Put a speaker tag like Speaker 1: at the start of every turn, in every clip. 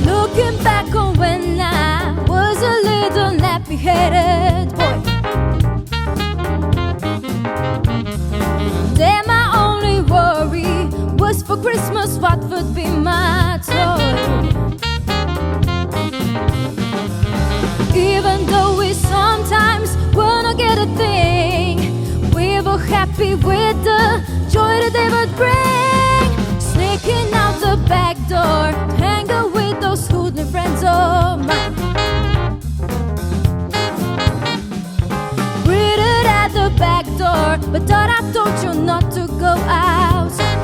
Speaker 1: Looking back on when I was a little nappy-headed boy, then my only worry was for Christmas what would be my toy. Even though we sometimes wouldn't get a thing, we were happy with the joy that they would bring. Sneaking out the back door, hang out with those hoodlum friends of mine. Greeted at the back door, but thought I told you not to go outside.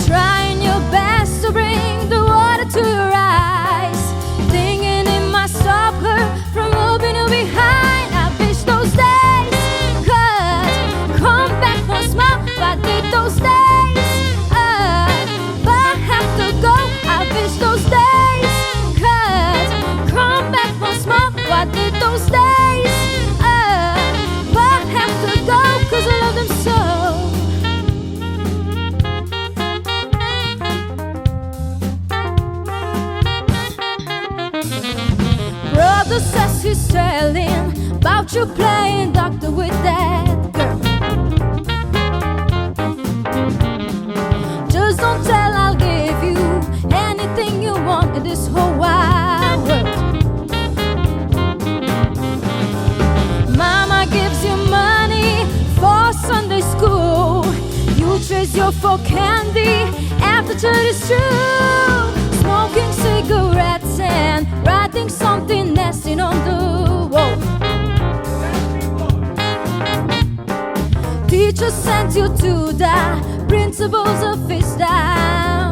Speaker 1: Trying your best to bring the water to your eyes, thinking it might stop her from moving you behind. I wish those days could come back once more. I did those days, but I have to go. I wish those days could come back once more. I did those days, but I have to go 'cause I love them so. Brother says he's telling about you playing doctor with that girl. Just don't tell, I'll give you anything you want in this whole wide world. Mama gives you money for Sunday school. You chase your for candy after church is true. Smoking cigarettes and writing something nasty on the wall. Teacher sent you to the principal's office down